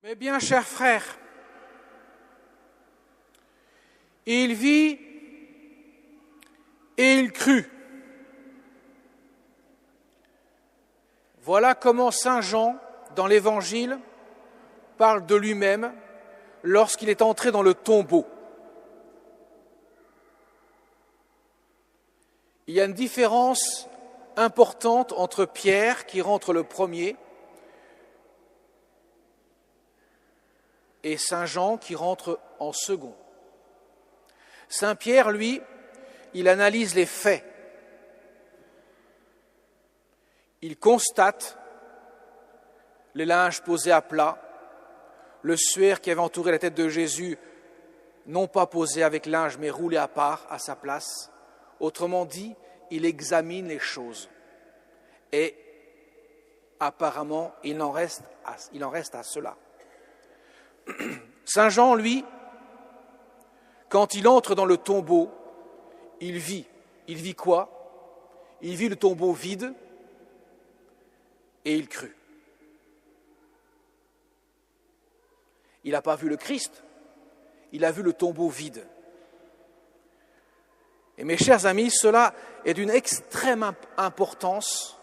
Mais bien, chers frères, il vit et il crut. Voilà comment saint Jean, dans l'Évangile, parle de lui-même lorsqu'il est entré dans le tombeau. Il y a une différence importante entre Pierre, qui rentre le premier, et saint Jean, qui rentre en second. Saint Pierre, lui, il analyse les faits. Il constate les linges posés à plat, le suaire qui avait entouré la tête de Jésus, non pas posé avec linge, mais roulé à part, à sa place. Autrement dit, il examine les choses. Et apparemment, il en reste à cela. Saint Jean, lui, quand il entre dans le tombeau, il vit. Il vit quoi? Il vit le tombeau vide et il crut. Il n'a pas vu le Christ, il a vu le tombeau vide. Et mes chers amis, cela est d'une extrême importance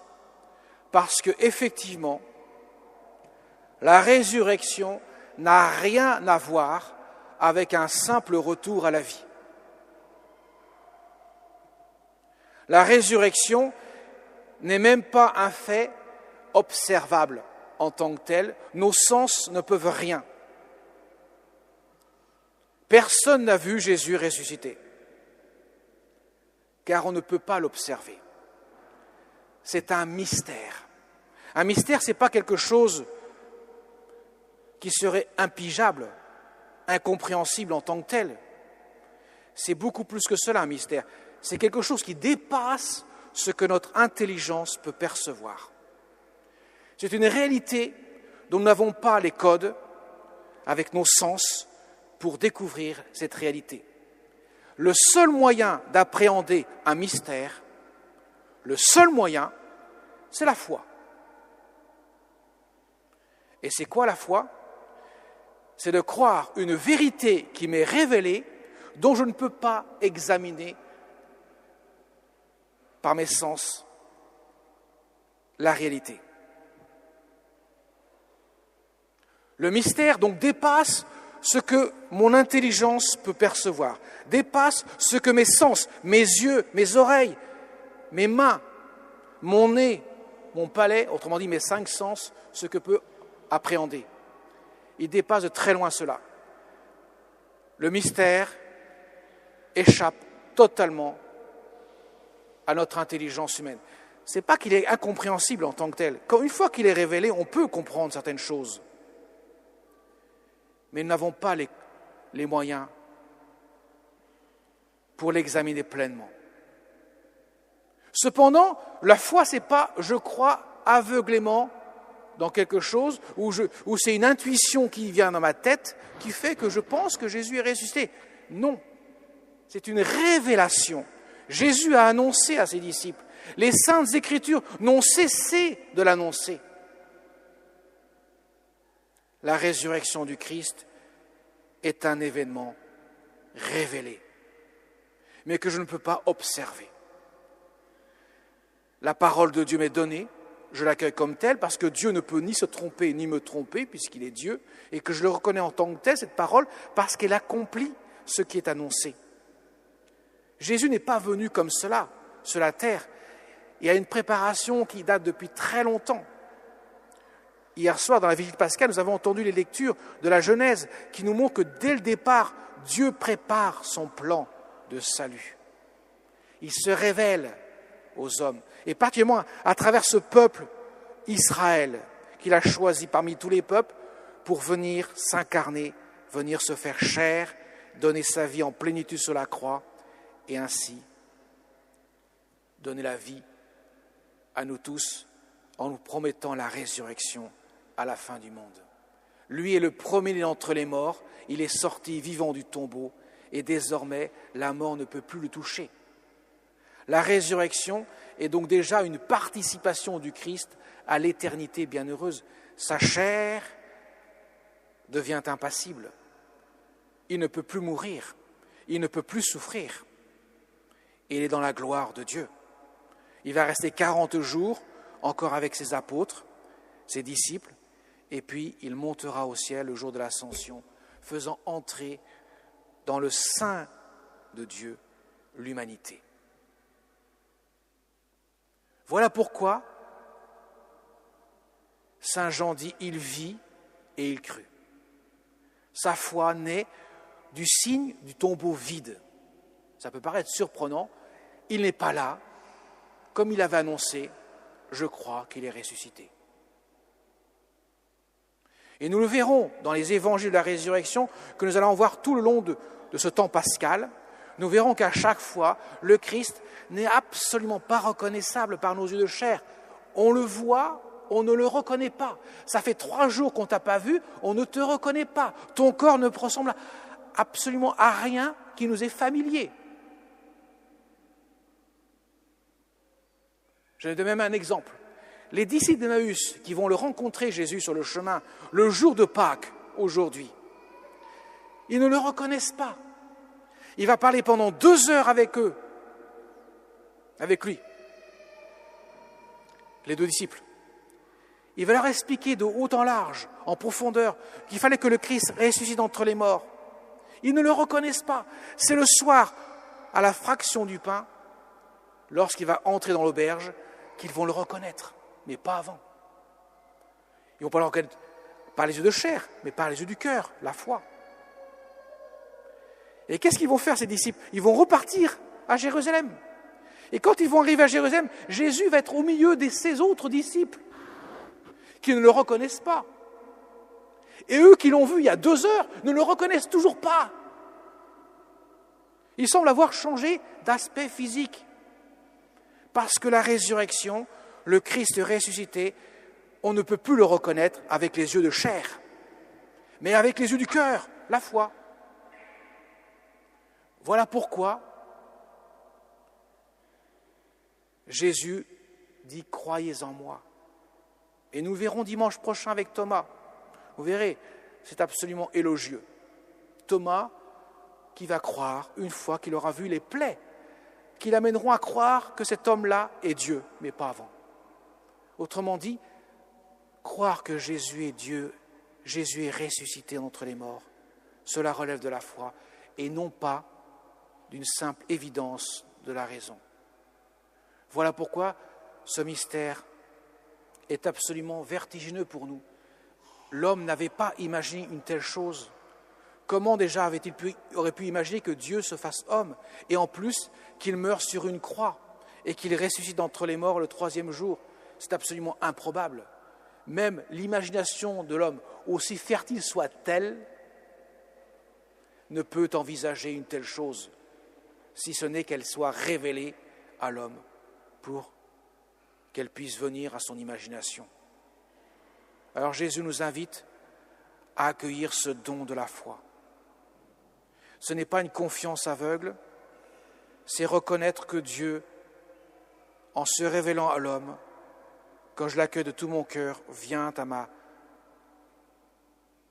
parce que, effectivement, la résurrection n'a rien à voir avec un simple retour à la vie. La résurrection n'est même pas un fait observable en tant que tel. Nos sens ne peuvent rien. Personne n'a vu Jésus ressuscité, car on ne peut pas l'observer. C'est un mystère. Un mystère, ce n'est pas quelque chose qui serait impigeable, incompréhensible en tant que tel. C'est beaucoup plus que cela, un mystère. C'est quelque chose qui dépasse ce que notre intelligence peut percevoir. C'est une réalité dont nous n'avons pas les codes avec nos sens pour découvrir cette réalité. Le seul moyen d'appréhender un mystère, le seul moyen, c'est la foi. Et c'est quoi la foi? C'est de croire une vérité qui m'est révélée, dont je ne peux pas examiner par mes sens la réalité. Le mystère donc dépasse ce que mon intelligence peut percevoir, dépasse ce que mes sens, mes yeux, mes oreilles, mes mains, mon nez, mon palais, autrement dit mes 5 sens, ce que peut appréhender. Il dépasse de très loin cela. Le mystère échappe totalement à notre intelligence humaine. Ce n'est pas qu'il est incompréhensible en tant que tel. Une fois qu'il est révélé, on peut comprendre certaines choses. Mais nous n'avons pas les moyens pour l'examiner pleinement. Cependant, la foi, ce n'est pas « je crois aveuglément » dans quelque chose, où c'est une intuition qui vient dans ma tête qui fait que je pense que Jésus est ressuscité. Non, c'est une révélation. Jésus a annoncé à ses disciples. Les Saintes Écritures n'ont cessé de l'annoncer. La résurrection du Christ est un événement révélé, mais que je ne peux pas observer. La parole de Dieu m'est donnée, je l'accueille comme telle parce que Dieu ne peut ni se tromper ni me tromper puisqu'il est Dieu et que je le reconnais en tant que tel, cette parole, parce qu'elle accomplit ce qui est annoncé. Jésus n'est pas venu comme cela, sur la terre. Il y a une préparation qui date depuis très longtemps. Hier soir, dans la Vigile pascale, nous avons entendu les lectures de la Genèse qui nous montrent que dès le départ, Dieu prépare son plan de salut. Il se révèle aux hommes, et particulièrement à travers ce peuple Israël qu'il a choisi parmi tous les peuples pour venir s'incarner, venir se faire chair, donner sa vie en plénitude sur la croix et ainsi donner la vie à nous tous en nous promettant la résurrection à la fin du monde. Lui est le premier d'entre les morts, il est sorti vivant du tombeau et désormais la mort ne peut plus le toucher. La résurrection est donc déjà une participation du Christ à l'éternité bienheureuse. Sa chair devient impassible. Il ne peut plus mourir, il ne peut plus souffrir. Il est dans la gloire de Dieu. Il va rester 40 jours encore avec ses apôtres, ses disciples, et puis il montera au ciel le jour de l'ascension, faisant entrer dans le sein de Dieu l'humanité. Voilà pourquoi Saint Jean dit « il vit et il crut ». Sa foi naît du signe du tombeau vide. Ça peut paraître surprenant, il n'est pas là, comme il avait annoncé, je crois qu'il est ressuscité. Et nous le verrons dans les évangiles de la résurrection que nous allons voir tout le long de ce temps pascal. Nous verrons qu'à chaque fois, le Christ n'est absolument pas reconnaissable par nos yeux de chair. On le voit, on ne le reconnaît pas. Ça fait 3 jours qu'on ne t'a pas vu, on ne te reconnaît pas. Ton corps ne ressemble absolument à rien qui nous est familier. Je vais donner même un exemple. Les disciples d'Emmaüs qui vont le rencontrer, Jésus, sur le chemin, le jour de Pâques, aujourd'hui, ils ne le reconnaissent pas. Il va parler pendant 2 heures avec eux, avec lui, les 2 disciples. Il va leur expliquer de haut en large, en profondeur, qu'il fallait que le Christ ressuscite d'entre les morts. Ils ne le reconnaissent pas. C'est le soir, à la fraction du pain, lorsqu'il va entrer dans l'auberge, qu'ils vont le reconnaître, mais pas avant. Ils ne vont pas le reconnaître par les yeux de chair, mais par les yeux du cœur, la foi. Et qu'est-ce qu'ils vont faire, ces disciples? Ils vont repartir à Jérusalem. Et quand ils vont arriver à Jérusalem, Jésus va être au milieu de ses autres disciples qui ne le reconnaissent pas. Et eux qui l'ont vu il y a 2 heures ne le reconnaissent toujours pas. Il semble avoir changé d'aspect physique. Parce que la résurrection, le Christ ressuscité, on ne peut plus le reconnaître avec les yeux de chair, mais avec les yeux du cœur, la foi. Voilà pourquoi Jésus dit « Croyez en moi ». Et nous verrons dimanche prochain avec Thomas. Vous verrez, c'est absolument élogieux. Thomas qui va croire une fois qu'il aura vu les plaies qui l'amèneront à croire que cet homme-là est Dieu, mais pas avant. Autrement dit, croire que Jésus est Dieu, Jésus est ressuscité d'entre les morts, cela relève de la foi et non pas d'une simple évidence de la raison. Voilà pourquoi ce mystère est absolument vertigineux pour nous. L'homme n'avait pas imaginé une telle chose. Comment déjà aurait pu imaginer que Dieu se fasse homme et en plus qu'il meure sur une croix et qu'il ressuscite d'entre les morts le 3e jour? C'est absolument improbable. Même l'imagination de l'homme, aussi fertile soit-elle, ne peut envisager une telle chose, si ce n'est qu'elle soit révélée à l'homme pour qu'elle puisse venir à son imagination. Alors Jésus nous invite à accueillir ce don de la foi. Ce n'est pas une confiance aveugle, c'est reconnaître que Dieu, en se révélant à l'homme, quand je l'accueille de tout mon cœur, vient à moi,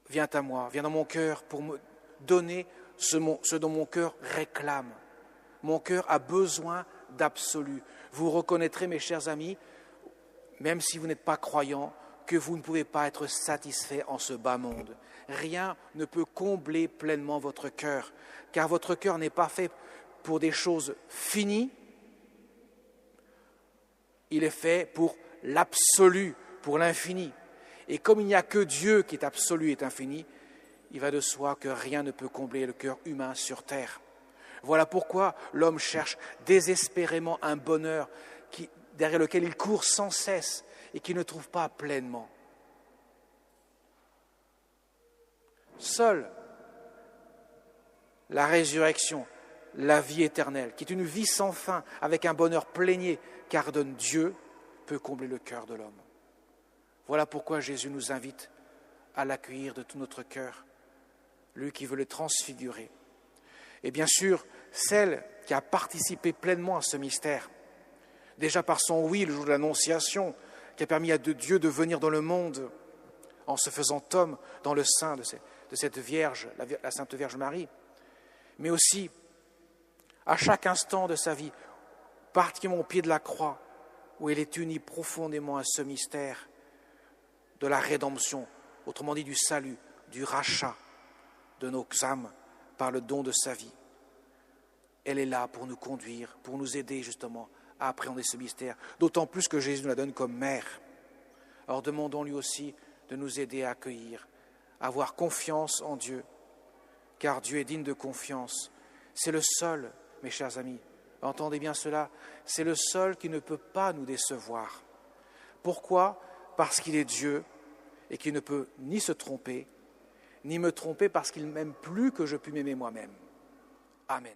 vient dans mon cœur pour me donner ce dont mon cœur réclame. Mon cœur a besoin d'absolu. Vous reconnaîtrez, mes chers amis, même si vous n'êtes pas croyants, que vous ne pouvez pas être satisfait en ce bas monde. Rien ne peut combler pleinement votre cœur, car votre cœur n'est pas fait pour des choses finies, il est fait pour l'absolu, pour l'infini. Et comme il n'y a que Dieu qui est absolu et infini, il va de soi que rien ne peut combler le cœur humain sur terre. Voilà pourquoi l'homme cherche désespérément un bonheur derrière lequel il court sans cesse et qu'il ne trouve pas pleinement. Seule la résurrection, la vie éternelle, qui est une vie sans fin, avec un bonheur plénier qu'ordonne Dieu, peut combler le cœur de l'homme. Voilà pourquoi Jésus nous invite à l'accueillir de tout notre cœur, lui qui veut le transfigurer. Et bien sûr, celle qui a participé pleinement à ce mystère, déjà par son oui le jour de l'Annonciation, qui a permis à Dieu de venir dans le monde en se faisant homme dans le sein de cette Vierge, la Sainte Vierge Marie, mais aussi à chaque instant de sa vie, particulièrement au pied de la croix, où il est uni profondément à ce mystère de la rédemption, autrement dit du salut, du rachat de nos âmes par le don de sa vie. Elle est là pour nous conduire, pour nous aider justement à appréhender ce mystère, d'autant plus que Jésus nous la donne comme mère. Alors demandons-lui aussi de nous aider à accueillir, à avoir confiance en Dieu, car Dieu est digne de confiance. C'est le seul, mes chers amis, entendez bien cela, c'est le seul qui ne peut pas nous décevoir. Pourquoi ? Parce qu'il est Dieu et qu'il ne peut ni se tromper, ni me tromper parce qu'il m'aime plus que je puis m'aimer moi-même. Amen.